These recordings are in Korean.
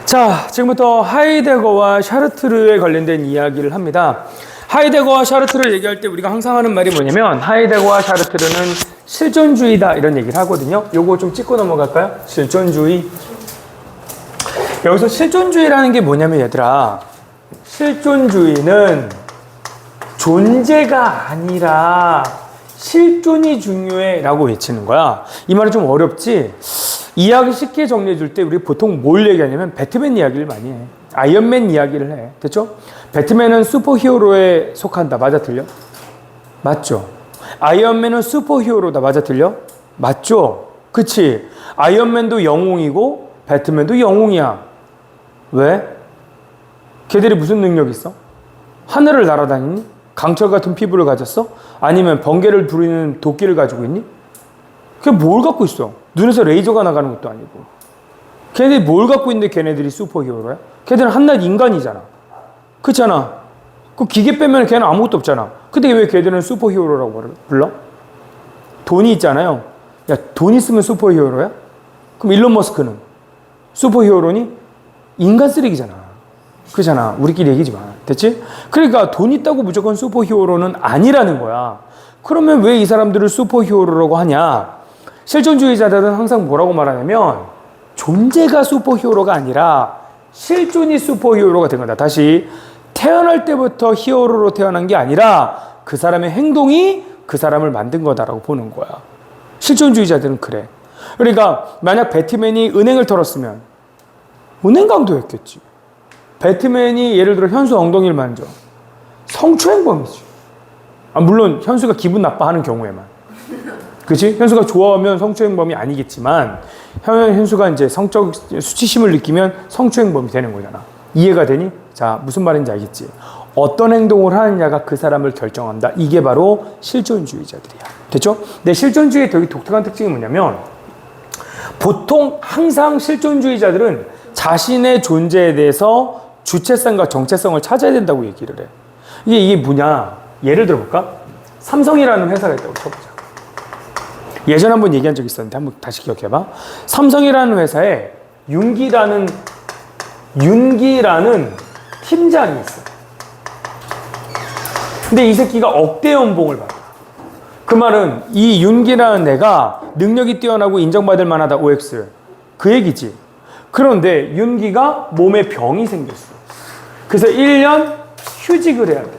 자, 지금부터 하이데거와 샤르트르에 관련된 이야기를 합니다. 하이데거와 샤르트르를 얘기할 때 우리가 항상 하는 말이 뭐냐면 하이데거와 샤르트르는 실존주의다 이런 얘기를 하거든요. 요거 좀 찍고 넘어갈까요? 실존주의. 여기서 실존주의라는 게 뭐냐면 얘들아, 실존주의는 존재가 아니라 실존이 중요해 라고 외치는 거야. 이 말이 좀 어렵지? 이야기 쉽게 정리해 줄 때 우리 보통 뭘 얘기하냐면 배트맨 이야기를 많이 해. 아이언맨 이야기를 해. 됐죠? 배트맨은 슈퍼히어로에 속한다. 맞아 틀려? 맞죠? 아이언맨은 슈퍼히어로다. 맞아 틀려? 맞죠? 그치? 아이언맨도 영웅이고 배트맨도 영웅이야. 왜? 걔들이 무슨 능력이 있어? 하늘을 날아다니니? 강철 같은 피부를 가졌어? 아니면 번개를 부리는 도끼를 가지고 있니? 그게 뭘 갖고 있어? 눈에서 레이저가 나가는 것도 아니고. 걔네들이 뭘 갖고 있는데 걔네들이 슈퍼히어로야? 걔들은 한낱 인간이잖아. 그렇잖아. 그 기계 빼면 걔는 아무것도 없잖아. 근데 왜 걔들은 슈퍼히어로라고 불러? 돈이 있잖아요. 야, 돈 있으면 슈퍼히어로야? 그럼 일론 머스크는 슈퍼히어로니? 인간 쓰레기잖아. 그렇잖아. 우리끼리 얘기지 마. 됐지? 그러니까 돈 있다고 무조건 슈퍼히어로는 아니라는 거야. 그러면 왜 이 사람들을 슈퍼히어로라고 하냐? 실존주의자들은 항상 뭐라고 말하냐면 존재가 슈퍼히어로가 아니라 실존이 슈퍼히어로가 된 거다. 다시, 태어날 때부터 히어로로 태어난 게 아니라 그 사람의 행동이 그 사람을 만든 거다라고 보는 거야. 실존주의자들은 그래. 그러니까 만약 배트맨이 은행을 털었으면 은행 강도였겠지. 배트맨이 예를 들어 현수 엉덩이를 만져. 성추행범이지. 물론 현수가 기분 나빠하는 경우에만. 그치? 현수가 좋아하면 성추행범이 아니겠지만 현수가 이제 성적 수치심을 느끼면 성추행범이 되는 거잖아. 이해가 되니? 자, 무슨 말인지 알겠지? 어떤 행동을 하느냐가 그 사람을 결정한다. 이게 바로 실존주의자들이야. 됐죠? 근데 실존주의의 되게 독특한 특징이 뭐냐면 보통 항상 실존주의자들은 자신의 존재에 대해서 주체성과 정체성을 찾아야 된다고 얘기를 해. 이게 뭐냐? 예를 들어볼까? 삼성이라는 회사가 있다고 쳐보자. 예전에 한번 얘기한 적이 있었는데 한번 다시 기억해봐. 삼성이라는 회사에 윤기라는 팀장이 있어. 근데 이 새끼가 억대 연봉을 받아. 그 말은 이 윤기라는 애가 능력이 뛰어나고 인정받을 만하다. OX. 그 얘기지. 그런데 윤기가 몸에 병이 생겼어. 그래서 1년 휴직을 해야 돼.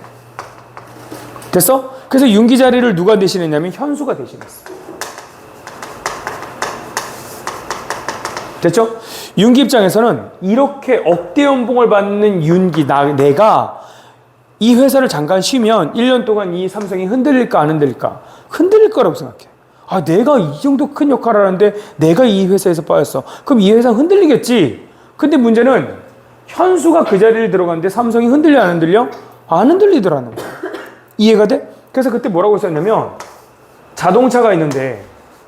됐어? 그래서 윤기 자리를 누가 대신했냐면 현수가 대신했어. 됐죠? 윤기 입장에서는 이렇게 억대 연봉을 받는 윤기, 내가 이 회사를 잠깐 쉬면 1년 동안 이 삼성이 흔들릴까 안 흔들릴까? 흔들릴 거라고 생각해. 내가 이 정도 큰 역할을 하는데 내가 이 회사에서 빠졌어. 그럼 이 회사 흔들리겠지. 근데 문제는 현수가 그 자리를 들어갔는데 삼성이 흔들려 안 흔들려? 안 흔들리더라는 거야. 이해가 돼? 그래서 그때 뭐라고 썼냐면 자동차가 있는데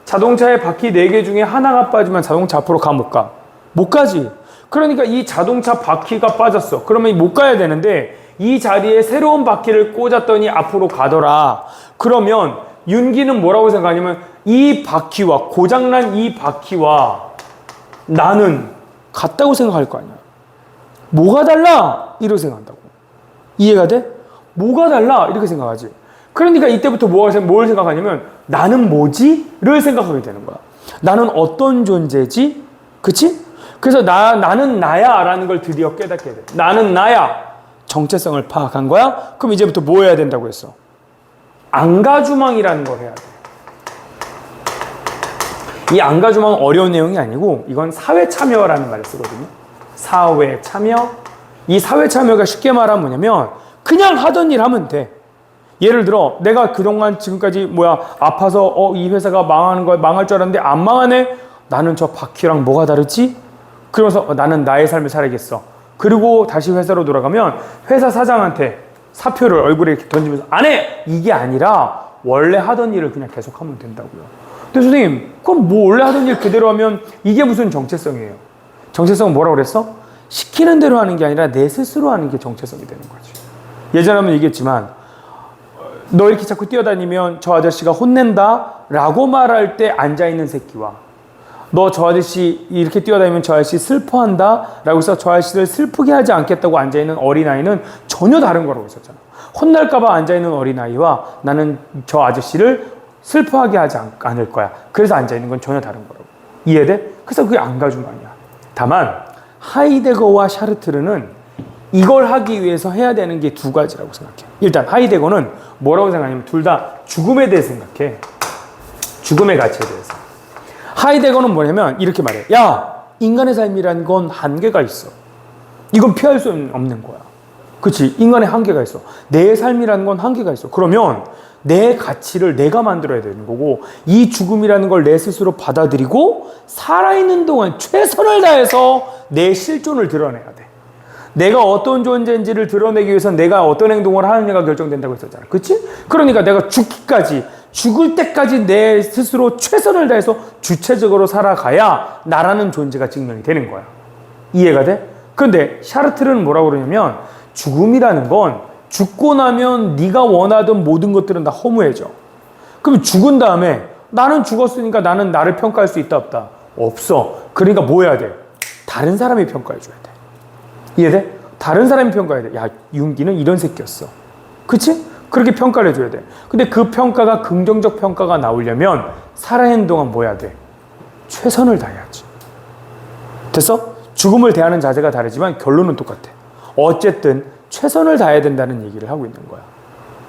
자동차의 바퀴 4개 중에 하나가 빠지면 자동차 앞으로 못 가? 못 가지. 그러니까 이 자동차 바퀴가 빠졌어. 그러면 못 가야 되는데 이 자리에 새로운 바퀴를 꽂았더니 앞으로 가더라. 그러면 윤기는 뭐라고 생각하냐면 이 바퀴와 고장난 이 바퀴와 나는 같다고 생각할 거 아니야. 뭐가 달라? 이렇게 생각한다고. 이해가 돼? 뭐가 달라? 이렇게 생각하지. 그러니까 이때부터 뭘 생각하냐면 나는 뭐지? 를 생각하게 되는 거야. 나는 어떤 존재지? 그치? 그래서 나는 나야 라는 걸 드디어 깨닫게 돼. 나는 나야. 정체성을 파악한 거야. 그럼 이제부터 뭐 해야 된다고 했어? 안가주망이라는 걸 해야 돼. 이 안가주망은 어려운 내용이 아니고 이건 사회참여라는 말을 쓰거든요. 사회참여. 이 사회참여가 쉽게 말하면 뭐냐면 그냥 하던 일 하면 돼. 예를 들어 내가 그동안 지금까지 아파서 이 회사가 망할 줄 알았는데 안 망하네. 나는 저 바퀴랑 뭐가 다르지? 그러면서 나는 나의 삶을 살아야겠어. 그리고 다시 회사로 돌아가면 회사 사장한테 사표를 얼굴에 이렇게 던지면서 안 해! 이게 아니라 원래 하던 일을 그냥 계속하면 된다고요. 근데 선생님 그럼 원래 하던 일 그대로 하면 이게 무슨 정체성이에요? 정체성은 뭐라고 그랬어? 시키는 대로 하는 게 아니라 내 스스로 하는 게 정체성이 되는 거지. 예전에 한번 얘기했지만 너 이렇게 자꾸 뛰어다니면 저 아저씨가 혼낸다 라고 말할 때 앉아있는 새끼와 너 저 아저씨 이렇게 뛰어다니면 저 아저씨 슬퍼한다 라고 해서 저 아저씨를 슬프게 하지 않겠다고 앉아있는 어린아이는 전혀 다른 거라고 했었잖아. 혼날까봐 앉아있는 어린아이와 나는 저 아저씨를 슬퍼하게 하지 않을 거야. 그래서 앉아있는 건 전혀 다른 거라고. 이해돼? 그래서 그게 안가주망이야. 다만 하이데거와 샤르트르는 이걸 하기 위해서 해야 되는 게 두 가지라고 생각해. 일단 하이데거는 뭐라고 생각하냐면 둘 다 죽음에 대해 생각해. 죽음의 가치에 대해서. 하이데거는 뭐냐면 이렇게 말해. 야, 인간의 삶이란 건 한계가 있어. 이건 피할 수 없는 거야. 그치? 인간의 한계가 있어. 내 삶이라는 건 한계가 있어. 그러면 내 가치를 내가 만들어야 되는 거고 이 죽음이라는 걸 내 스스로 받아들이고 살아있는 동안 최선을 다해서 내 실존을 드러내야 돼. 내가 어떤 존재인지를 드러내기 위해서 내가 어떤 행동을 하느냐가 결정된다고 했었잖아. 그치? 그러니까 내가 죽을 때까지 내 스스로 최선을 다해서 주체적으로 살아가야 나라는 존재가 증명이 되는 거야. 이해가 돼? 그런데 샤르트르는 뭐라고 그러냐면 죽음이라는 건 죽고 나면 네가 원하던 모든 것들은 다 허무해져. 그럼 죽은 다음에 나는 죽었으니까 나는 나를 평가할 수 있다 없다? 없어. 그러니까 뭐 해야 돼? 다른 사람이 평가해 줘야 돼. 이해돼? 다른 사람이 평가해야 돼. 야, 윤기는 이런 새끼였어. 그치? 그렇게 평가를 해줘야 돼. 근데 그 평가가 긍정적 평가가 나오려면 살아있는 동안 뭐 해야 돼? 최선을 다해야지. 됐어? 죽음을 대하는 자세가 다르지만 결론은 똑같아. 어쨌든 최선을 다해야 된다는 얘기를 하고 있는 거야.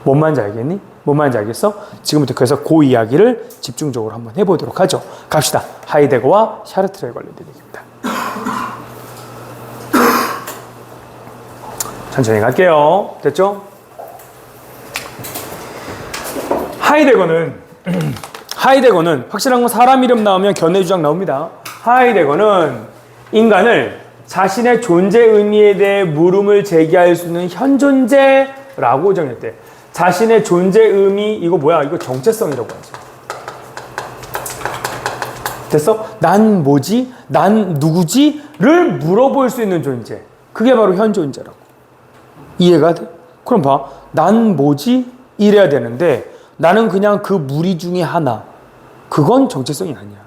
뭔 말인지 알겠니? 뭔 말인지 알겠어? 지금부터 그래서 그 이야기를 집중적으로 한번 해보도록 하죠. 갑시다. 하이데거와 샤르트르에 관련된 얘기입니다. 천천히 갈게요. 됐죠? 하이데거는 확실한 건 사람 이름 나오면 견해 주장 나옵니다. 하이데거는 인간을 자신의 존재 의미에 대해 물음을 제기할 수 있는 현존재라고 정했대. 자신의 존재 의미, 이거 뭐야? 이거 정체성이라고 하지. 됐어? 난 뭐지? 난 누구지? 를 물어볼 수 있는 존재. 그게 바로 현존재라고. 이해가 돼? 그럼 봐. 난 뭐지? 이래야 되는데 나는 그냥 그 무리 중에 하나. 그건 정체성이 아니야.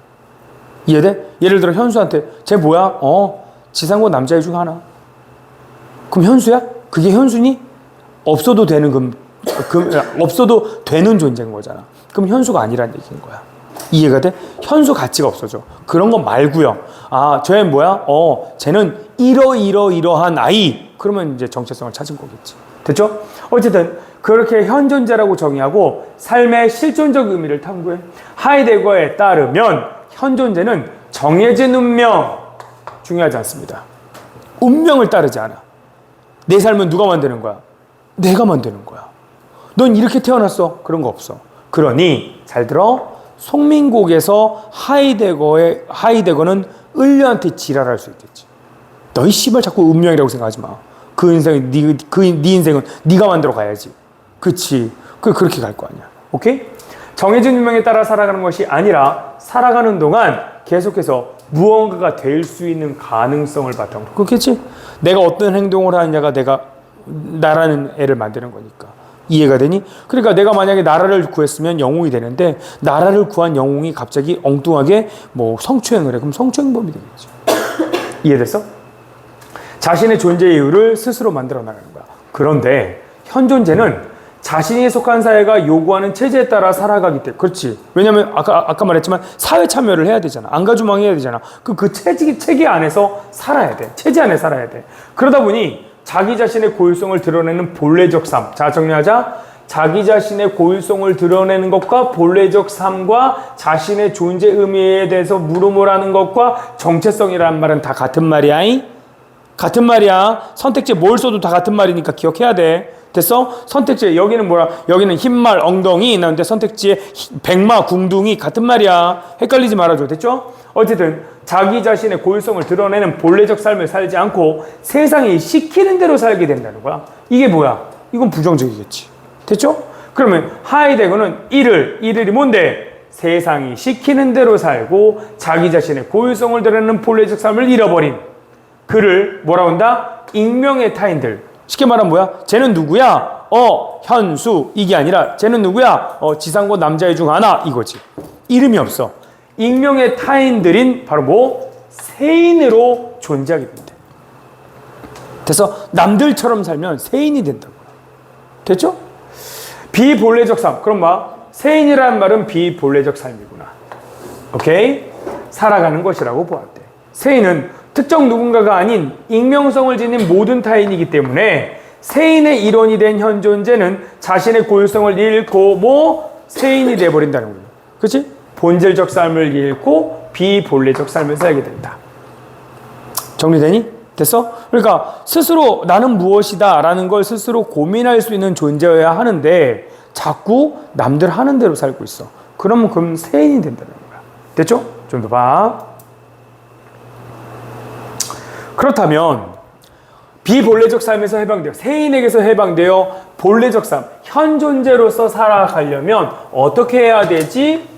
이해돼? 예를 들어 현수한테 쟤 뭐야? 지상고 남자애 중 하나. 그럼 현수야? 그게 현수니? 없어도 되는 없어도 되는 존재인 거잖아. 그럼 현수가 아니라는 얘기인 거야. 이해가 돼? 현수 가치가 없어져. 그런 거 말고요. 아, 쟤는 뭐야? 쟤는 이러한 아이. 그러면 이제 정체성을 찾은 거겠지. 됐죠? 어쨌든 그렇게 현존재라고 정의하고 삶의 실존적 의미를 탐구해. 하이데거에 따르면 현존재는 정해진 운명, 중요하지 않습니다. 운명을 따르지 않아. 내 삶은 누가 만드는 거야? 내가 만드는 거야. 넌 이렇게 태어났어. 그런 거 없어. 그러니 잘 들어. 송민곡에서 하이데거는 을류한테 지랄할 수 있겠지. 너희 씨발 자꾸 운명이라고 생각하지 마. 그 인생은 네 인생은 네가 만들어 가야지. 그치? 그렇게 갈 거 아니야. 오케이? 정해진 운명에 따라 살아가는 것이 아니라 살아가는 동안 계속해서 무언가가 될 수 있는 가능성을 바탕으로. 그렇겠지? 내가 어떤 행동을 하느냐가 나라는 애를 만드는 거니까. 이해가 되니? 그러니까 내가 만약에 나라를 구했으면 영웅이 되는데 나라를 구한 영웅이 갑자기 엉뚱하게 성추행을 해. 그럼 성추행범이 되겠지. 이해됐어? 자신의 존재 이유를 스스로 만들어 나가는 거야. 그런데 현존재는 자신이 속한 사회가 요구하는 체제에 따라 살아가기 때문에. 그렇지. 왜냐면 아까 말했지만 사회 참여를 해야 되잖아. 안가주망해야 되잖아. 그 체계 안에서 살아야 돼. 체제 안에 살아야 돼. 그러다 보니 자기 자신의 고유성을 드러내는 본래적 삶. 자, 정리하자. 자기 자신의 고유성을 드러내는 것과 본래적 삶과 자신의 존재 의미에 대해서 물음을 하는 것과 정체성이라는 말은 다 같은 말이야. 같은 말이야. 선택지에 뭘 써도 다 같은 말이니까 기억해야 돼. 됐어? 선택지에 여기는 뭐야? 여기는 흰말 엉덩이 나오는데 선택지에 백마 궁둥이 같은 말이야. 헷갈리지 말아줘. 됐죠? 어쨌든 자기 자신의 고유성을 드러내는 본래적 삶을 살지 않고 세상이 시키는 대로 살게 된다는 거야. 이게 뭐야? 이건 부정적이겠지. 됐죠? 그러면 하이데거는 이를이 뭔데? 세상이 시키는 대로 살고 자기 자신의 고유성을 드러내는 본래적 삶을 잃어버린 그를 뭐라고 한다? 익명의 타인들. 쉽게 말하면 뭐야? 쟤는 누구야? 현수. 이게 아니라 쟤는 누구야? 지상고 남자애 중 하나. 이거지. 이름이 없어. 익명의 타인들인 바로 뭐? 세인으로 존재하게 된대. 그래서 남들처럼 살면 세인이 된다고. 됐죠? 비본래적 삶. 그럼 뭐? 세인이라는 말은 비본래적 삶이구나. 오케이? 살아가는 것이라고 보았대. 세인은 특정 누군가가 아닌 익명성을 지닌 모든 타인이기 때문에 세인의 일원이 된 현 존재는 자신의 고유성을 잃고 뭐? 세인이 돼버린다는 거예요. 그치? 본질적 삶을 잃고 비본래적 삶을 살게 된다. 정리되니? 됐어? 그러니까 스스로 나는 무엇이다 라는 걸 스스로 고민할 수 있는 존재여야 하는데 자꾸 남들 하는 대로 살고 있어. 그러면 그럼 세인이 된다는 거야. 됐죠? 좀 더 봐. 그렇다면 비본래적 삶에서 해방되어 세인에게서 해방되어 본래적 삶, 현 존재로서 살아가려면 어떻게 해야 되지?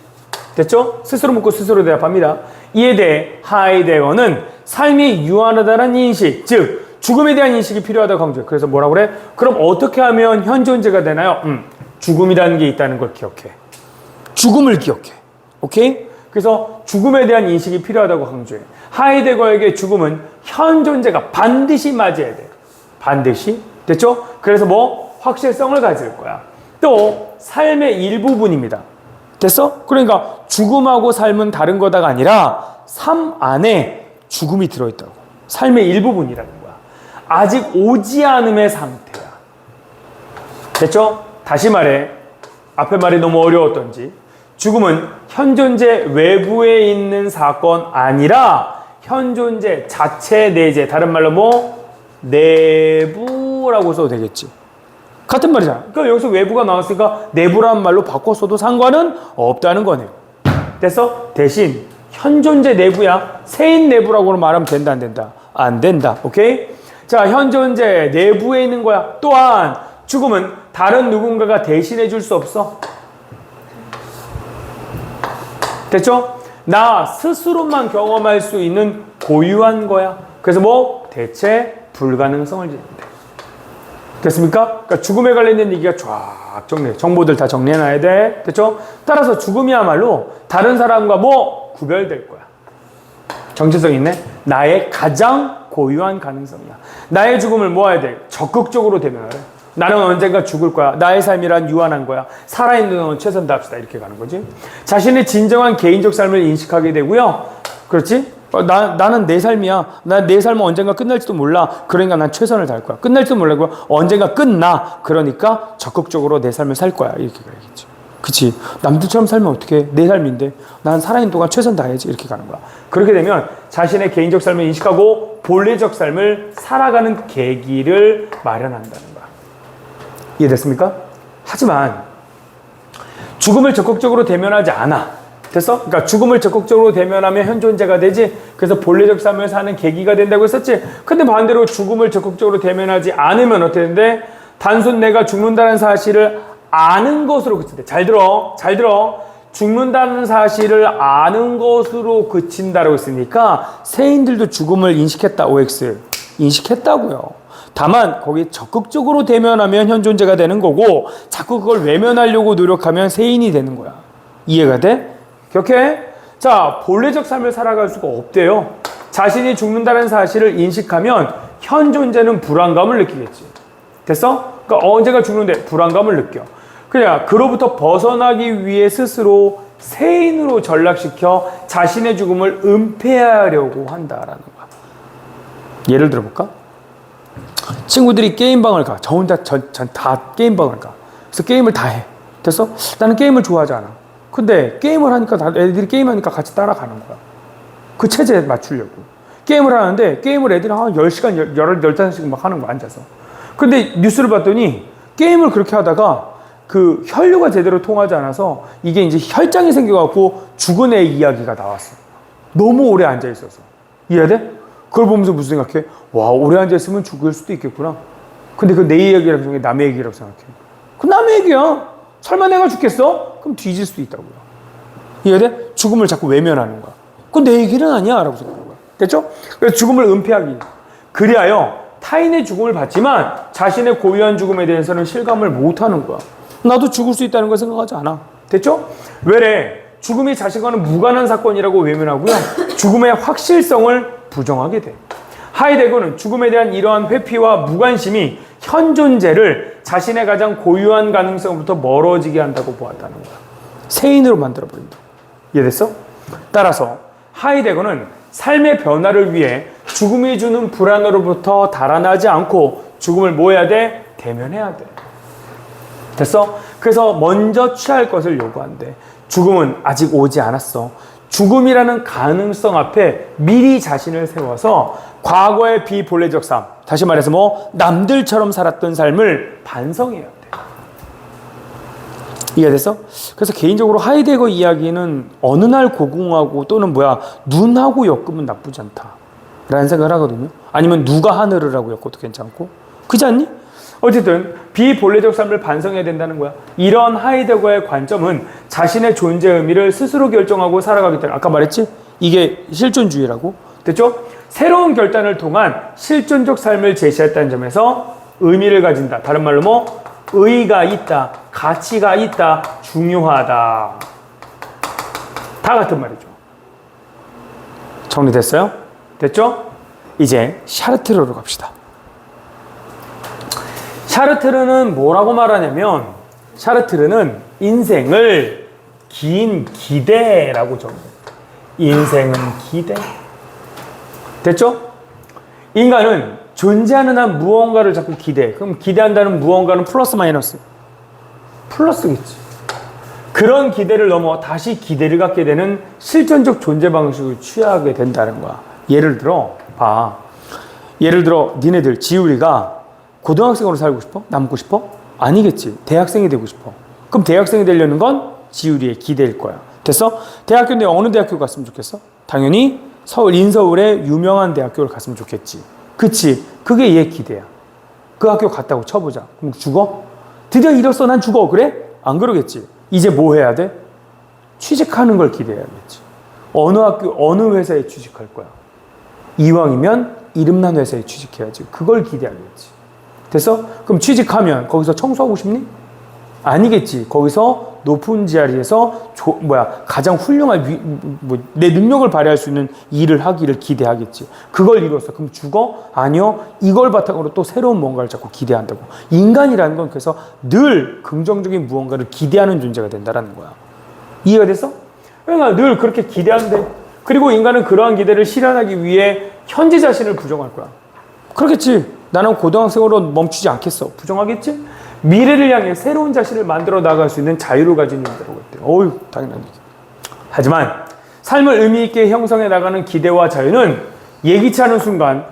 됐죠? 스스로 묻고 스스로 대답합니다. 이에 대해 하이데거는 삶이 유한하다는 인식, 즉 죽음에 대한 인식이 필요하다고 강조해. 그래서 뭐라고 그래? 그럼 어떻게 하면 현 존재가 되나요? 죽음이라는 게 있다는 걸 기억해. 죽음을 기억해. 오케이? 그래서 죽음에 대한 인식이 필요하다고 강조해. 하이데거에게 죽음은 현 존재가 반드시 맞이해야 돼. 반드시. 됐죠? 그래서 뭐? 확실성을 가질 거야. 또 삶의 일부분입니다. 됐어? 그러니까 죽음하고 삶은 다른 거다가 아니라 삶 안에 죽음이 들어있다고. 삶의 일부분이라는 거야. 아직 오지 않음의 상태야. 됐죠? 다시 말해. 앞에 말이 너무 어려웠던지. 죽음은 현 존재 외부에 있는 사건 아니라 현 존재 자체 내재. 다른 말로 뭐? 내부라고 써도 되겠지. 같은 말이잖아. 그러니까 여기서 외부가 나왔으니까 내부란 말로 바꿔서도 상관은 없다는 거네요. 됐어? 대신 현 존재 내부야. 세인 내부라고 말하면 된다, 안 된다? 안 된다. 오케이? 자, 현 존재 내부에 있는 거야. 또한 죽음은 다른 누군가가 대신해 줄 수 없어. 됐죠? 나 스스로만 경험할 수 있는 고유한 거야. 그래서 뭐? 대체 불가능성을 지닌다. 됐습니까? 그러니까 죽음에 관련된 얘기가 쫙 정리해. 정보들 다 정리해놔야 돼. 됐죠? 따라서 죽음이야말로 다른 사람과 뭐? 구별될 거야. 정체성 있네? 나의 가장 고유한 가능성이야. 나의 죽음을 모아야 돼. 적극적으로 대면하래. 나는 언젠가 죽을 거야. 나의 삶이란 유한한 거야. 살아있는 동안 최선 다합시다. 이렇게 가는 거지. 자신의 진정한 개인적 삶을 인식하게 되고요. 그렇지? 나는 내 삶이야. 내 삶은 언젠가 끝날지도 몰라. 그러니까 난 최선을 다할 거야. 끝날지도 몰라고 언젠가 끝나. 그러니까 적극적으로 내 삶을 살 거야. 이렇게 가야겠지. 그치? 남들처럼 살면 어떡해? 내 삶인데. 난 살아있는 동안 최선 다해야지. 이렇게 가는 거야. 그렇게 되면 자신의 개인적 삶을 인식하고 본래적 삶을 살아가는 계기를 마련한다는 거야. 이해됐습니까? 하지만 죽음을 적극적으로 대면하지 않아. 됐어? 그러니까 죽음을 적극적으로 대면하면 현 존재가 되지. 그래서 본래적 삶을 사는 계기가 된다고 했었지. 근데 반대로 죽음을 적극적으로 대면하지 않으면 어떻게 되는데? 단순 내가 죽는다는 사실을 아는 것으로 그친대. 잘 들어. 잘 들어. 죽는다는 사실을 아는 것으로 그친다라고 했으니까 세인들도 죽음을 인식했다. OX. 인식했다고요. 다만 거기 적극적으로 대면하면 현 존재가 되는 거고 자꾸 그걸 외면하려고 노력하면 세인이 되는 거야. 이해가 돼? 기억해? 자, 본래적 삶을 살아갈 수가 없대요. 자신이 죽는다는 사실을 인식하면 현 존재는 불안감을 느끼겠지. 됐어? 그러니까 언제가 죽는데 불안감을 느껴. 그냥 그로부터 벗어나기 위해 스스로 세인으로 전락시켜 자신의 죽음을 은폐하려고 한다라는 거야. 예를 들어볼까? 친구들이 게임방을 가. 저 혼자 다 게임방을 가. 그래서 게임을 다 해. 됐어? 나는 게임을 좋아하지 않아. 근데 게임을 하니까 애들이 게임하니까 같이 따라가는 거야. 그 체제에 맞추려고. 게임을 하는데 게임을 애들이 한 10시간, 15시간 막 하는 거야, 앉아서. 근데 뉴스를 봤더니 게임을 그렇게 하다가 그 혈류가 제대로 통하지 않아서 이게 이제 혈장이 생겨갖고 죽은 애 이야기가 나왔어. 너무 오래 앉아있어서. 이해돼? 그걸 보면서 무슨 생각해? 와, 오래 앉아있으면 죽을 수도 있겠구나. 근데 그 내 이야기라고 생각해? 남의 얘기라고 생각해? 그 남의 얘기야. 설마 내가 죽겠어? 그럼 뒤질 수도 있다고요. 이해돼? 죽음을 자꾸 외면하는 거야. 그건 내 얘기는 아니야 라고 생각하는 거야. 됐죠? 그래서 죽음을 은폐하기. 그리하여 타인의 죽음을 받지만 자신의 고유한 죽음에 대해서는 실감을 못하는 거야. 나도 죽을 수 있다는 걸 생각하지 않아. 됐죠? 왜래? 죽음이 자신과는 무관한 사건이라고 외면하고요. 죽음의 확실성을 부정하게 돼. 하이데거는 죽음에 대한 이러한 회피와 무관심이 현 존재를 자신의 가장 고유한 가능성부터 멀어지게 한다고 보았다는 거야. 세인으로 만들어버린다. 이해됐어? 따라서 하이데거는 삶의 변화를 위해 죽음이 주는 불안으로부터 달아나지 않고 죽음을 뭐 해야 돼? 대면해야 돼. 됐어? 그래서 먼저 취할 것을 요구한대. 죽음은 아직 오지 않았어. 죽음이라는 가능성 앞에 미리 자신을 세워서 과거의 비본래적 삶, 다시 말해서 뭐 남들처럼 살았던 삶을 반성해야 돼. 이해됐어? 그래서 개인적으로 하이데거 이야기는 어느 날 고궁하고 또는 눈하고 엮으면 나쁘지 않다 라는 생각을 하거든요. 아니면 누가 하늘을 하고 엮어도 괜찮고. 그렇지 않니? 어쨌든 비본래적 삶을 반성해야 된다는 거야. 이런 하이데거의 관점은 자신의 존재 의미를 스스로 결정하고 살아가기 때문에, 아까 말했지? 이게 실존주의라고. 됐죠? 새로운 결단을 통한 실존적 삶을 제시했다는 점에서 의미를 가진다. 다른 말로 뭐? 의의가 있다, 가치가 있다, 중요하다. 다 같은 말이죠. 정리됐어요? 됐죠? 이제 샤르트르로 갑시다. 샤르트르는 뭐라고 말하냐면, 샤르트르는 인생을 긴 기대라고 정의해요. 인생은 기대. 됐죠? 인간은 존재하는 한 무언가를 자꾸 기대해. 그럼 기대한다는 무언가는 플러스 마이너스? 플러스겠지. 그런 기대를 넘어 다시 기대를 갖게 되는 실존적 존재 방식을 취하게 된다는 거야. 예를 들어 봐. 예를 들어 니네들 지우리가 고등학생으로 살고 싶어? 남고 싶어? 아니겠지. 대학생이 되고 싶어. 그럼 대학생이 되려는 건 지우리의 기대일 거야. 됐어? 대학교인데 어느 대학교 갔으면 좋겠어? 당연히 서울 인서울의 유명한 대학교를 갔으면 좋겠지. 그치? 그게 얘 기대야. 그 학교 갔다고 쳐보자. 그럼 죽어? 드디어 이뤘어. 난 죽어. 그래? 안 그러겠지. 이제 뭐 해야 돼? 취직하는 걸 기대해야겠지. 어느 학교, 어느 회사에 취직할 거야? 이왕이면 이름난 회사에 취직해야지. 그걸 기대하겠지. 됐어? 그럼 취직하면 거기서 청소하고 싶니? 아니겠지. 거기서 높은 자리에서 가장 훌륭한 내 능력을 발휘할 수 있는 일을 하기를 기대하겠지. 그걸 이뤘어. 그럼 죽어? 아니요. 이걸 바탕으로 또 새로운 뭔가를 자꾸 기대한다고. 인간이라는 건 그래서 늘 긍정적인 무언가를 기대하는 존재가 된다는 거야. 이해가 됐어? 그러니까 늘 그렇게 기대하는데, 그리고 인간은 그러한 기대를 실현하기 위해 현재 자신을 부정할 거야. 그렇겠지. 나는 고등학생으로 멈추지 않겠어. 부정하겠지? 미래를 향해 새로운 자신을 만들어 나갈 수 있는 자유를 가진 인자라고 했대요. 어휴, 당연한 얘기. 하지만 삶을 의미 있게 형성해 나가는 기대와 자유는 예기치 않은 순간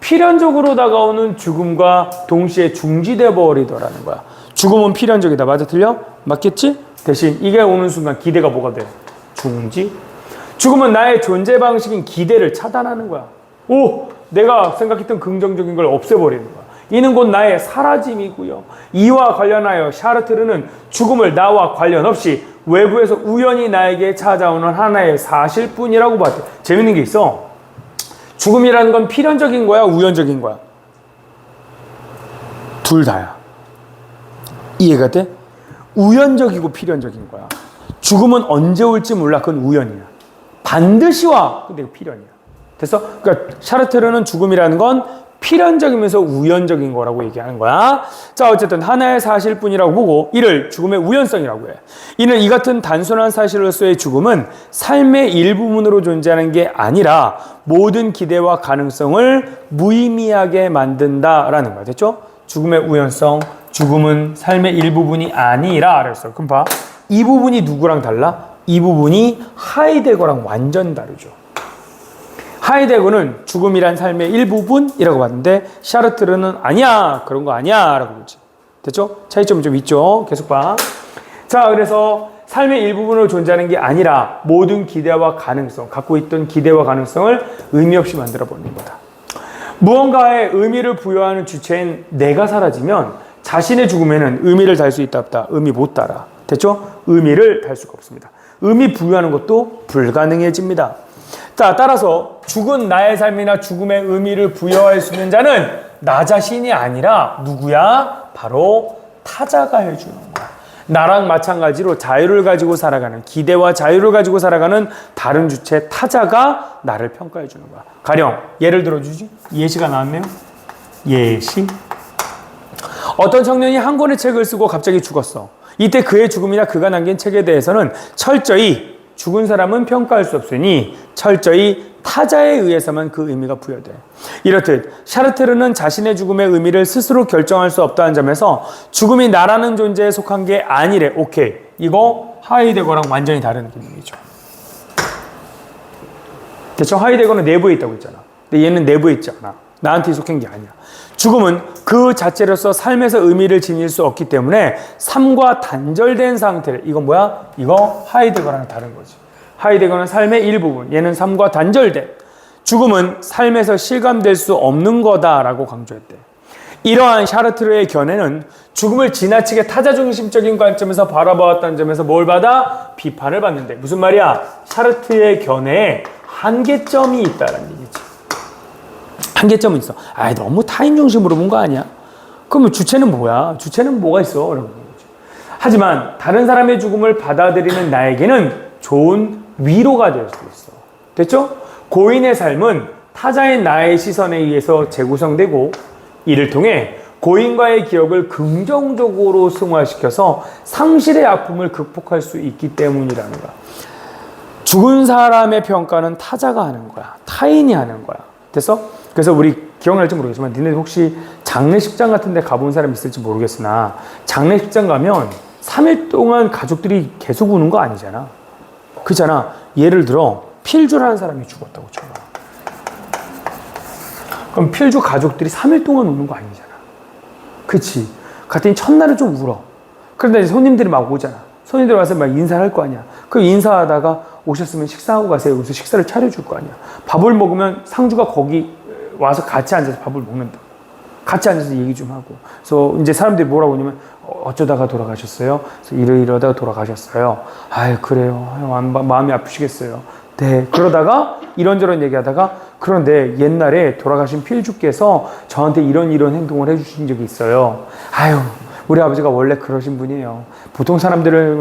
필연적으로 다가오는 죽음과 동시에 중지돼 버리더라는 거야. 죽음은 필연적이다. 맞아, 틀려? 맞겠지? 대신 이게 오는 순간 기대가 뭐가 돼? 중지. 죽음은 나의 존재 방식인 기대를 차단하는 거야. 오, 내가 생각했던 긍정적인 걸 없애버리는 거야. 이는 곧 나의 사라짐이고요. 이와 관련하여 샤르트르는 죽음을 나와 관련 없이 외부에서 우연히 나에게 찾아오는 하나의 사실뿐이라고 봤대. 재밌는 게 있어. 죽음이라는 건 필연적인 거야, 우연적인 거야? 둘 다야. 이해가 돼? 우연적이고 필연적인 거야. 죽음은 언제 올지 몰라. 그건 우연이야. 반드시 와. 근데 필연이야. 됐어? 그러니까 샤르트르는 죽음이라는 건 필연적이면서 우연적인 거라고 얘기하는 거야. 자, 어쨌든 하나의 사실뿐이라고 보고 이를 죽음의 우연성이라고 해. 이는 이 같은 단순한 사실로서의 죽음은 삶의 일부분으로 존재하는 게 아니라 모든 기대와 가능성을 무의미하게 만든다라는 거야. 됐죠? 죽음의 우연성, 죽음은 삶의 일부분이 아니라 그랬어. 그럼 봐. 이 부분이 누구랑 달라? 이 부분이 하이데거랑 완전 다르죠. 하이데거는 죽음이란 삶의 일부분이라고 봤는데 샤르트르는 아니야, 그런 거 아니야 라고 보지. 됐죠? 차이점이 좀 있죠? 계속 봐. 자, 그래서 삶의 일부분으로 존재하는 게 아니라 모든 기대와 가능성, 갖고 있던 기대와 가능성을 의미 없이 만들어 버리는 거다. 무언가에 의미를 부여하는 주체인 내가 사라지면 자신의 죽음에는 의미를 달 수 있다 없다? 의미 못 달아. 됐죠? 의미를 달 수가 없습니다. 의미 부여하는 것도 불가능해집니다. 자, 따라서 죽은 나의 삶이나 죽음의 의미를 부여할 수 있는 자는 나 자신이 아니라 누구야? 바로 타자가 해주는 거야. 나랑 마찬가지로 자유를 가지고 살아가는, 기대와 자유를 가지고 살아가는 다른 주체, 타자가 나를 평가해 주는 거야. 가령 예를 들어주지. 예시가 나왔네요. 예시. 어떤 청년이 한 권의 책을 쓰고 갑자기 죽었어. 이때 그의 죽음이나 그가 남긴 책에 대해서는 철저히 죽은 사람은 평가할 수 없으니 철저히 타자에 의해서만 그 의미가 부여돼. 이렇듯 샤르트르는 자신의 죽음의 의미를 스스로 결정할 수 없다는 점에서 죽음이 나라는 존재에 속한 게 아니래. 오케이. 이거 하이데거랑 완전히 다른 개념이죠. 대체 하이데거는 내부에 있다고 했잖아. 근데 얘는 내부에 있지 않아. 나한테 속한 게 아니야. 죽음은 그 자체로서 삶에서 의미를 지닐 수 없기 때문에 삶과 단절된 상태를, 이건 뭐야? 이거 하이데거랑 다른 거지. 하이데거는 삶의 일부분, 얘는 삶과 단절된. 죽음은 삶에서 실감될 수 없는 거다라고 강조했대. 이러한 샤르트르의 견해는 죽음을 지나치게 타자중심적인 관점에서 바라보았다는 점에서 뭘 받아? 비판을 받는데. 무슨 말이야? 샤르트르의 견해에 한계점이 있다는 얘기지. 한계점은 있어. 아, 너무 타인 중심으로 본 거 아니야? 그러면 주체는 뭐야? 주체는 뭐가 있어? 그런 거지. 하지만 다른 사람의 죽음을 받아들이는 나에게는 좋은 위로가 될 수 있어. 됐죠? 고인의 삶은 타자의 나의 시선에 의해서 재구성되고 이를 통해 고인과의 기억을 긍정적으로 승화시켜서 상실의 아픔을 극복할 수 있기 때문이라는 거야. 죽은 사람의 평가는 타자가 하는 거야. 타인이 하는 거야. 됐어? 그래서 우리 기억날지 모르겠지만 니네 혹시 장례식장 같은 데 가본 사람 있을지 모르겠으나 장례식장 가면 3일 동안 가족들이 계속 우는 거 아니잖아. 그렇잖아. 예를 들어 필주라는 사람이 죽었다고 쳐봐. 그럼 필주 가족들이 3일 동안 우는 거 아니잖아. 그치? 갔더니 첫날은 좀 울어. 그런데 이제 손님들이 막 오잖아. 손님들 와서 막 인사를 할 거 아니야. 그럼 인사하다가 오셨으면 식사하고 가세요. 그래서 식사를 차려줄 거 아니야. 밥을 먹으면 상주가 거기 와서 같이 앉아서 밥을 먹는다. 같이 앉아서 얘기 좀 하고. 그래서 이제 사람들이 뭐라고 하냐면 어쩌다가 돌아가셨어요? 그래서 이러다가 돌아가셨어요. 아유 그래요. 마음이 아프시겠어요. 네. 그러다가 이런저런 얘기하다가 그런데 옛날에 돌아가신 필주께서 저한테 이런 행동을 해주신 적이 있어요. 아유 우리 아버지가 원래 그러신 분이에요. 보통 사람들을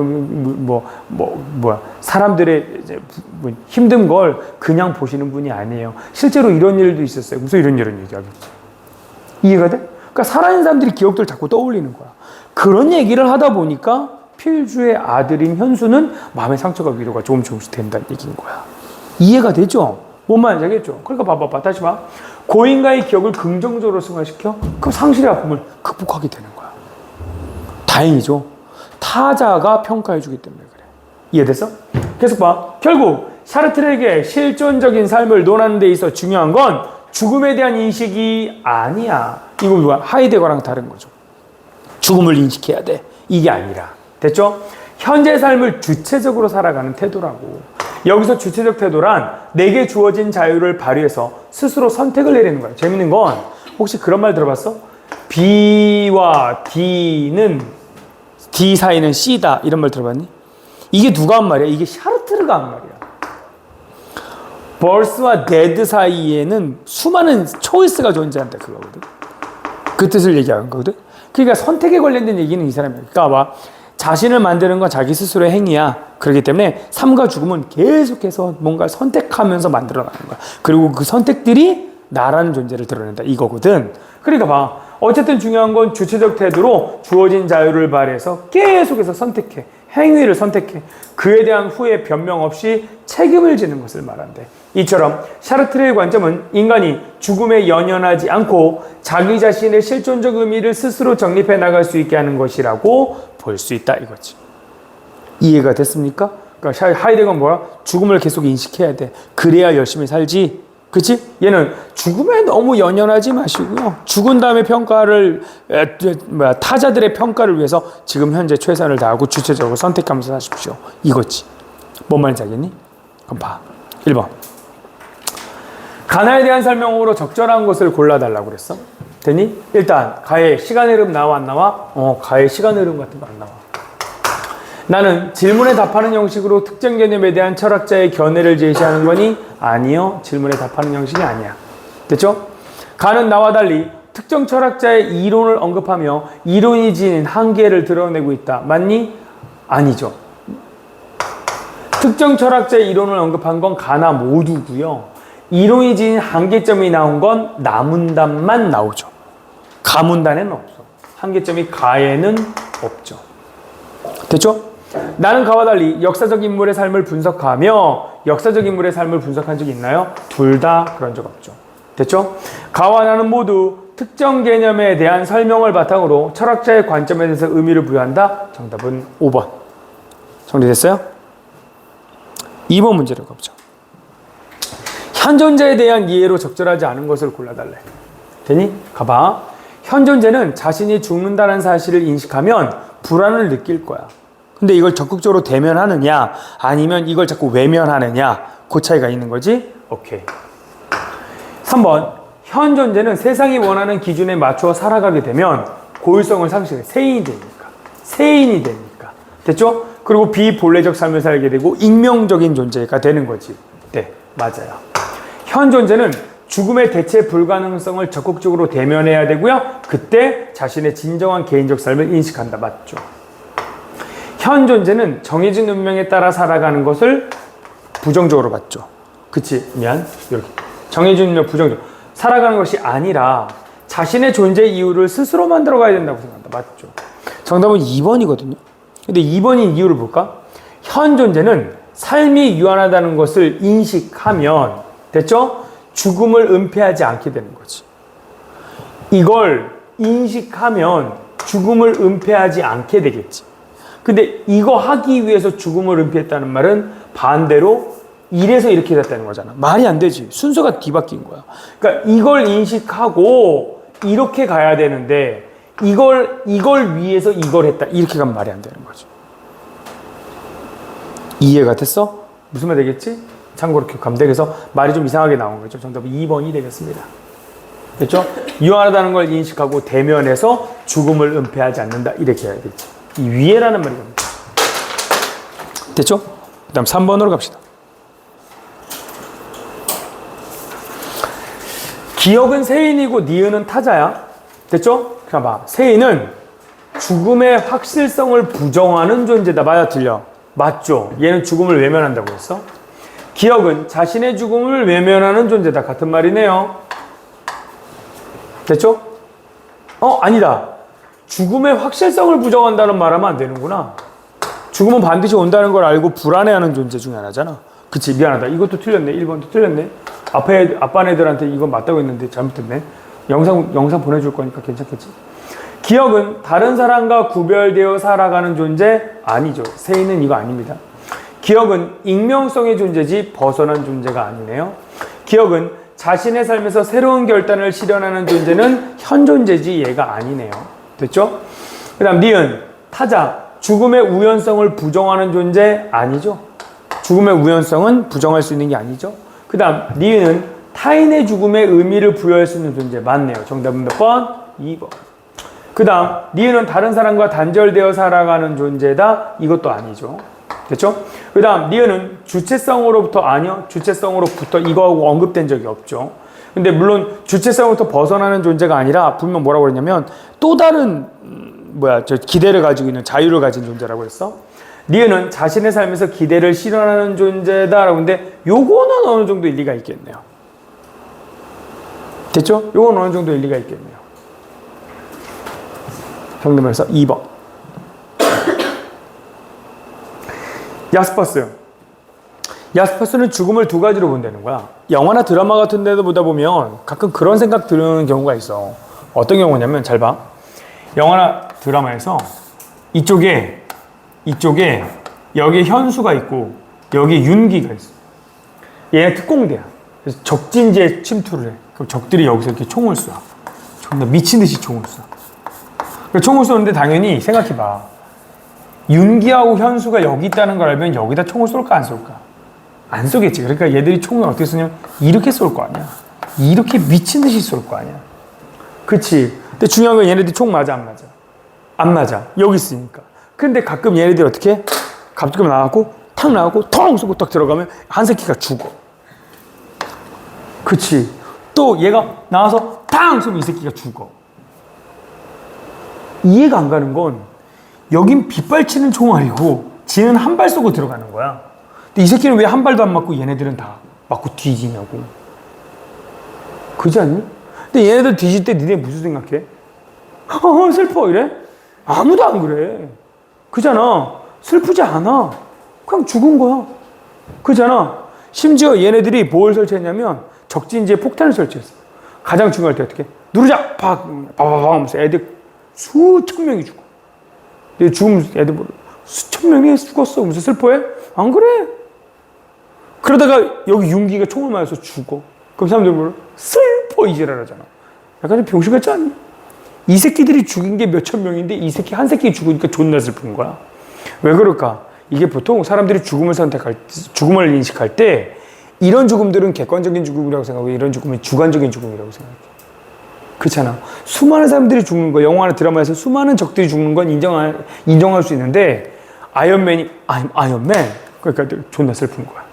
사람들의 이제 힘든 걸 그냥 보시는 분이 아니에요. 실제로 이런 일도 있었어요. 무슨 이런 얘기하겠지. 이해가 돼? 그러니까 살아있는 사람들이 기억들 자꾸 떠올리는 거야. 그런 얘기를 하다 보니까 필주의 아들인 현수는 마음의 상처가 위로가 조금씩 된다는 얘기인 거야. 이해가 되죠? 뭔 말인지 알겠죠? 그러니까 봐봐. 다시 봐. 고인과의 기억을 긍정적으로 승화시켜 그럼 상실의 아픔을 극복하게 되는 거야. 다행이죠. 타자가 평가해주기 때문에 그래. 이해됐어? 계속 봐. 결국 샤르트르에게 실존적인 삶을 논하는 데 있어 중요한 건 죽음에 대한 인식이 아니야. 이거 뭐야? 하이데거랑 다른 거죠. 죽음을 인식해야 돼. 이게 아니라. 됐죠? 현재 삶을 주체적으로 살아가는 태도라고. 여기서 주체적 태도란 내게 주어진 자유를 발휘해서 스스로 선택을 내리는 거야. 재밌는 건 혹시 그런 말 들어봤어? B와 D는 D 사이는 C다 이런 말 들어봤니? 이게 누가 한 말이야? 이게 샤르트르가 한 말이야. birth와 dead 사이에는 수많은 초이스가 존재한다 그거거든. 그 뜻을 얘기하는 거거든. 그러니까 선택에 관련된 얘기는 이 사람이야. 그러니까 봐. 자신을 만드는 건 자기 스스로의 행위야. 그렇기 때문에 삶과 죽음은 계속해서 뭔가 선택하면서 만들어가는 거야. 그리고 그 선택들이 나라는 존재를 드러낸다 이거거든. 그러니까 봐. 어쨌든 중요한 건 주체적 태도로 주어진 자유를 발휘해서 계속해서 선택해. 행위를 선택해. 그에 대한 후회 변명 없이 책임을 지는 것을 말한대. 이처럼 샤르트르의 관점은 인간이 죽음에 연연하지 않고 자기 자신의 실존적 의미를 스스로 정립해 나갈 수 있게 하는 것이라고 볼 수 있다 이거지. 이해가 됐습니까? 그러니까 하이데거는 뭐야? 죽음을 계속 인식해야 돼. 그래야 열심히 살지. 그치? 얘는 죽음에 너무 연연하지 마시고요. 죽은 다음에 타자들의 평가를 위해서 지금 현재 최선을 다하고 주체적으로 선택하면서 사십시오. 이거지. 뭔 말인지 알겠니? 그럼 봐. 1번. 가나에 대한 설명으로 적절한 것을 골라달라고 그랬어. 됐니? 일단 가의 시간 흐름 나와 안 나와? 가의 시간 흐름 같은 거 안 나와. 나는 질문에 답하는 형식으로 특정 개념에 대한 철학자의 견해를 제시하는 거니? 아니요. 질문에 답하는 형식이 아니야. 됐죠? 가는 나와 달리 특정 철학자의 이론을 언급하며 이론이 지닌 한계를 드러내고 있다. 맞니? 아니죠. 특정 철학자의 이론을 언급한 건 가나 모두고요. 이론이 지닌 한계점이 나온 건 나문단만 나오죠. 가문단에는 없어. 한계점이 가에는 없죠. 됐죠? 나는 가와 달리 역사적 인물의 삶을 분석하며 역사적 인물의 삶을 분석한 적이 있나요? 둘 다 그런 적 없죠. 됐죠? 가와 나는 모두 특정 개념에 대한 설명을 바탕으로 철학자의 관점에 대해서 의미를 부여한다. 정답은 5번. 정리됐어요? 2번 문제를 가보죠. 현 존재에 대한 이해로 적절하지 않은 것을 골라달래. 되니? 가봐. 현 존재는 자신이 죽는다는 사실을 인식하면 불안을 느낄 거야. 근데 이걸 적극적으로 대면하느냐 아니면 이걸 자꾸 외면하느냐 그 차이가 있는 거지? 오케이. 3번. 현 존재는 세상이 원하는 기준에 맞추어 살아가게 되면 고유성을 상실해. 세인이 되니까. 세인이 되니까. 됐죠? 그리고 비본래적 삶을 살게 되고 익명적인 존재가 되는 거지. 네, 맞아요. 현 존재는 죽음의 대체 불가능성을 적극적으로 대면해야 되고요. 그때 자신의 진정한 개인적 삶을 인식한다. 맞죠? 현 존재는 정해진 운명에 따라 살아가는 것을 부정적으로 봤죠. 그치? 미안. 여기. 정해진 운명 부정적. 살아가는 것이 아니라 자신의 존재 이유를 스스로 만들어가야 된다고 생각한다. 맞죠? 정답은 2번이거든요. 근데 2번인 이유를 볼까? 현 존재는 삶이 유한하다는 것을 인식하면 됐죠? 죽음을 은폐하지 않게 되는 거지. 이걸 인식하면 죽음을 은폐하지 않게 되겠지. 근데 이거 하기 위해서 죽음을 은폐했다는 말은 반대로 이래서 이렇게 됐다는 거잖아. 말이 안 되지. 순서가 뒤바뀐 거야. 그러니까 이걸 인식하고 이렇게 가야 되는데 이걸 위해서 이걸 했다. 이렇게 가면 말이 안 되는 거죠. 이해가 됐어? 무슨 말 되겠지? 참고로 기억하면 돼. 그래서 말이 좀 이상하게 나온 거죠. 정답은 2번이 되겠습니다. 됐죠? 유한하다는 걸 인식하고 대면해서 죽음을 은폐하지 않는다. 이렇게 해야 되겠지. 이 위에라는 말이 됩니다. 됐죠? 그 다음 3번으로 갑시다. 기억은 세인이고 니은은 타자야. 됐죠? 봐봐. 세인은 죽음의 확실성을 부정하는 존재다. 맞아, 틀려? 맞죠? 얘는 죽음을 외면한다고 했어. 기억은 자신의 죽음을 외면하는 존재다. 같은 말이네요. 됐죠? 아니다. 죽음의 확실성을 부정한다는 말하면 안 되는구나. 죽음은 반드시 온다는 걸 알고 불안해하는 존재 중에 하나잖아. 그치? 미안하다. 이것도 틀렸네. 1번도 틀렸네. 아빠 애들한테 이건 맞다고 했는데 잘못했네. 영상 보내줄 거니까 괜찮겠지? 기억은 다른 사람과 구별되어 살아가는 존재 아니죠. 세인은 이거 아닙니다. 기억은 익명성의 존재지 벗어난 존재가 아니네요. 기억은 자신의 삶에서 새로운 결단을 실현하는 존재는 현 존재지 얘가 아니네요. 됐죠? 그 다음 니은 타자 죽음의 우연성을 부정하는 존재 아니죠. 죽음의 우연성은 부정할 수 있는 게 아니죠. 그 다음 니은은 타인의 죽음에 의미를 부여할 수 있는 존재 맞네요. 정답은 몇 번? 2번. 그 다음 니은은 다른 사람과 단절되어 살아가는 존재다. 이것도 아니죠. 됐죠? 그 다음 니은은 주체성으로부터 아니요. 주체성으로부터 이거하고 언급된 적이 없죠. 근데 물론 주체성으로부터 벗어나는 존재가 아니라 분명 뭐라고 그랬냐면 또 다른 기대를 가지고 있는 자유를 가진 존재라고 했어. 니은은 자신의 삶에서 기대를 실현하는 존재다라고 했는데 요거는 어느 정도 일리가 있겠네요. 됐죠? 요건 어느 정도 일리가 있겠네요. 정답에서 2번. 야스퍼스는 죽음을 두 가지로 본다는 거야. 영화나 드라마 같은 데도 보다 보면 가끔 그런 생각 드는 경우가 있어. 어떤 경우냐면 잘 봐. 영화나 드라마에서 이쪽에 여기 현수가 있고 여기 윤기가 있어. 얘는 특공대야. 그래서 적진지에 침투를 해. 그럼 적들이 여기서 이렇게 총을 쏴. 정말 미친 듯이 총을 쏴. 총을 쏘는데 당연히 생각해봐. 윤기하고 현수가 여기 있다는 걸 알면 여기다 총을 쏠까 안 쏠까? 안 쏘겠지. 그러니까 얘들이 총을 어떻게 쏘냐면 이렇게 쏠 거 아니야. 이렇게 미친 듯이 쏠 거 아니야. 그치? 근데 중요한 건 얘네들이 총 맞아 안 맞아? 안 맞아. 여기 있으니까. 근데 가끔 얘네들이 어떻게 해? 갑자기 나가고 탁 나가고 텅 쏘고 딱 들어가면 한 새끼가 죽어. 그치? 또 얘가 나와서 탕! 쏘면 이 새끼가 죽어. 이해가 안 가는 건 여긴 빗발치는 총알이고 지는 한 발 쏘고 들어가는 거야. 근데 이 새끼는 왜 한 발도 안 맞고 얘네들은 다 맞고 뒤지냐고. 그지 않니? 근데 얘네들 뒤질 때 니네 무슨 생각해? 슬퍼 이래? 아무도 안 그래. 그잖아. 슬프지 않아. 그냥 죽은 거야. 그잖아. 심지어 얘네들이 뭘 설치했냐면 적진지에 폭탄을 설치했어. 가장 중요할 때 어떻게? 누르자! 팍! 바바바 하면서 애들 수천 명이 죽어. 근데 죽으면 애들 뭐 수천 명이 죽었어. 무슨 슬퍼해? 안 그래. 그러다가 여기 윤기가 총을 맞아서 죽어. 그럼 사람들이 뭐래? 슬퍼 이 지랄하잖아. 약간 좀 병신 같지 않니? 이 새끼들이 죽인 게 몇천 명인데 이 새끼 한 새끼 죽으니까 존나 슬픈 거야. 왜 그럴까? 이게 보통 사람들이 죽음을 인식할 때 이런 죽음들은 객관적인 죽음이라고 생각하고 이런 죽음은 주관적인 죽음이라고 생각해. 그렇잖아. 수많은 사람들이 죽는 거, 영화나 드라마에서 수많은 적들이 죽는 건 인정할 수 있는데 아이언맨 그러니까 존나 슬픈 거야.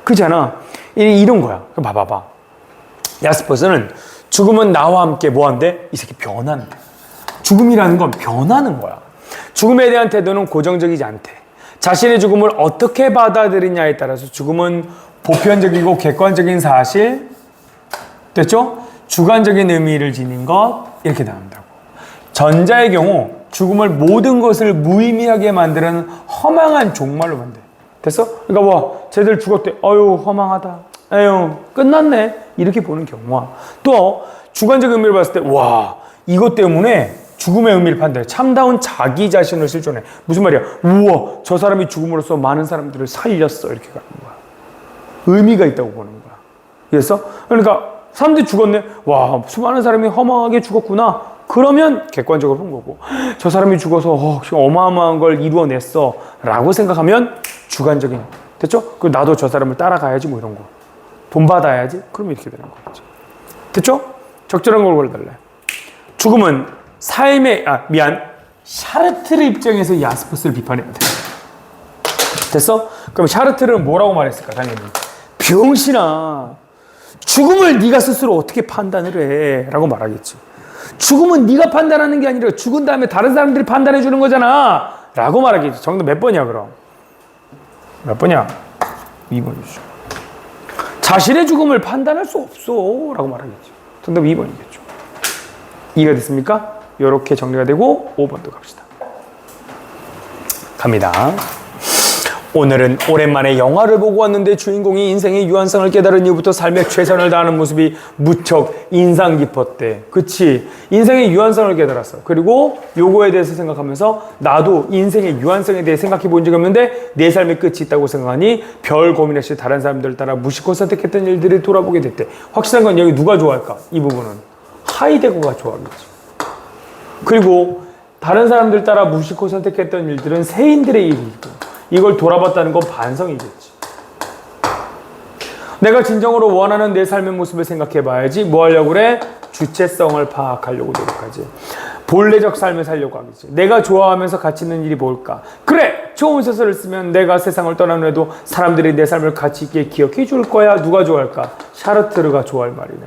그렇잖아. 이런 거야. 봐봐. 야스퍼스는 죽음은 나와 함께 뭐 한대? 이 새끼 변한대. 죽음이라는 건 변하는 거야. 죽음에 대한 태도는 고정적이지 않대. 자신의 죽음을 어떻게 받아들이냐에 따라서 죽음은 보편적이고 객관적인 사실, 됐죠? 주관적인 의미를 지닌 것, 이렇게 나온다고. 전자의 경우 죽음을 모든 것을 무의미하게 만드는 허망한 종말로 만돼. 됐어? 그러니까 뭐 쟤들 죽었대. 어휴 허망하다. 에휴 끝났네. 이렇게 보는 경우와 또 주관적 의미를 봤을 때 와 이것 때문에 죽음의 의미를 판단해. 참다운 자기 자신을 실존해. 무슨 말이야? 우와 저 사람이 죽음으로써 많은 사람들을 살렸어. 이렇게 가는 거야. 의미가 있다고 보는 거야. 그래서 그러니까 사람들이 죽었네. 와 수많은 사람이 허망하게 죽었구나. 그러면 객관적으로 본 거고 저 사람이 죽어서 어마어마한 걸 이루어냈어 라고 생각하면 주관적인. 됐죠? 그리고 나도 저 사람을 따라가야지 뭐 이런 거. 돈 받아야지? 그럼 이렇게 되는 거겠죠. 됐죠? 적절한 걸 골라달래. 죽음은 삶의, 샤르트르 입장에서 야스퍼스를 비판해야 돼. 됐어? 그럼 샤르트르는 뭐라고 말했을까, 당연히. 병신아. 죽음을 네가 스스로 어떻게 판단을 해? 라고 말하겠지. 죽음은 네가 판단하는 게 아니라 죽은 다음에 다른 사람들이 판단해 주는 거잖아. 라고 말하겠지. 정답 몇 번이야, 그럼? 몇 번이야? 2번이죠. 자신의 죽음을 판단할 수 없어. 라고 말하겠죠. 정답 2번이겠죠. 이해가 됐습니까? 이렇게 정리가 되고 5번도 갑시다. 갑니다. 오늘은 오랜만에 영화를 보고 왔는데 주인공이 인생의 유한성을 깨달은 이후부터 삶에 최선을 다하는 모습이 무척 인상 깊었대. 그치? 인생의 유한성을 깨달았어. 그리고 요거에 대해서 생각하면서 나도 인생의 유한성에 대해 생각해 본 적이 없는데 내 삶의 끝이 있다고 생각하니 별 고민 없이 다른 사람들을 따라 무심코 선택했던 일들을 돌아보게 됐대. 확실한 건 여기 누가 좋아할까? 이 부분은 하이데거가 좋아하겠지. 그리고 다른 사람들 따라 무심코 선택했던 일들은 세인들의 일이고 이걸 돌아봤다는 건 반성이겠지. 내가 진정으로 원하는 내 삶의 모습을 생각해 봐야지. 뭐 하려고 그래? 주체성을 파악하려고 노력하지. 본래적 삶을 살려고 하겠지. 내가 좋아하면서 가치 있는 일이 뭘까? 그래! 좋은 소설을 쓰면 내가 세상을 떠난 후에도 사람들이 내 삶을 가치 있게 기억해 줄 거야. 누가 좋아할까? 샤르트르가 좋아할 말이네.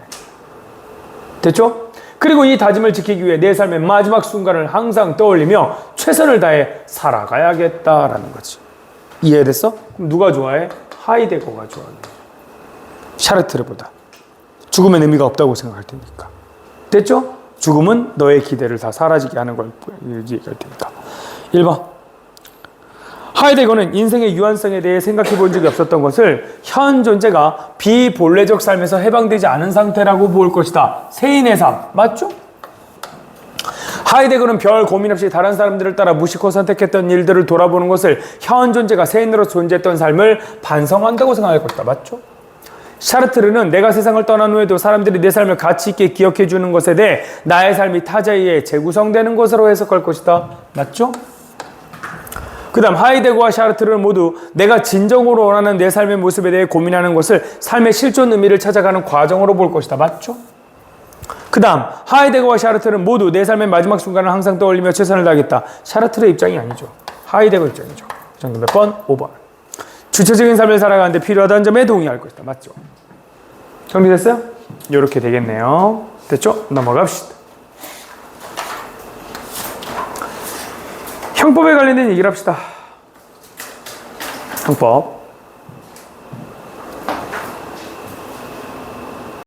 됐죠? 그리고 이 다짐을 지키기 위해 내 삶의 마지막 순간을 항상 떠올리며 최선을 다해 살아가야겠다라는 거지. 이해됐어? 그럼 누가 좋아해? 하이데거가 좋아해. 샤르트르보다. 죽음엔 의미가 없다고 생각할 테니까. 됐죠? 죽음은 너의 기대를 다 사라지게 하는 걸 얘기할 테니까. 1번. 하이데거는 인생의 유한성에 대해 생각해 본 적이 없었던 것을 현 존재가 비본래적 삶에서 해방되지 않은 상태라고 볼 것이다. 세인의 삶. 맞죠? 하이데거는 별 고민 없이 다른 사람들을 따라 무심코 선택했던 일들을 돌아보는 것을 현 존재가 세인으로 존재했던 삶을 반성한다고 생각할 것이다. 맞죠? 샤르트르는 내가 세상을 떠난 후에도 사람들이 내 삶을 가치 있게 기억해 주는 것에 대해 나의 삶이 타자에 의해 재구성되는 것으로 해석할 것이다. 맞죠? 그 다음 하이데거와 샤르트르는 모두 내가 진정으로 원하는 내 삶의 모습에 대해 고민하는 것을 삶의 실존 의미를 찾아가는 과정으로 볼 것이다. 맞죠? 그 다음 하이데거와 샤르트르는 모두 내 삶의 마지막 순간을 항상 떠올리며 최선을 다하겠다. 샤르트르의 입장이 아니죠. 하이데거 입장이죠. 정답 몇 번? 5번. 주체적인 삶을 살아가는데 필요하다는 점에 동의할 것이다. 맞죠? 정리됐어요? 이렇게 되겠네요. 됐죠? 넘어갑시다. 형법에 관련된 얘기를 합시다. 형법.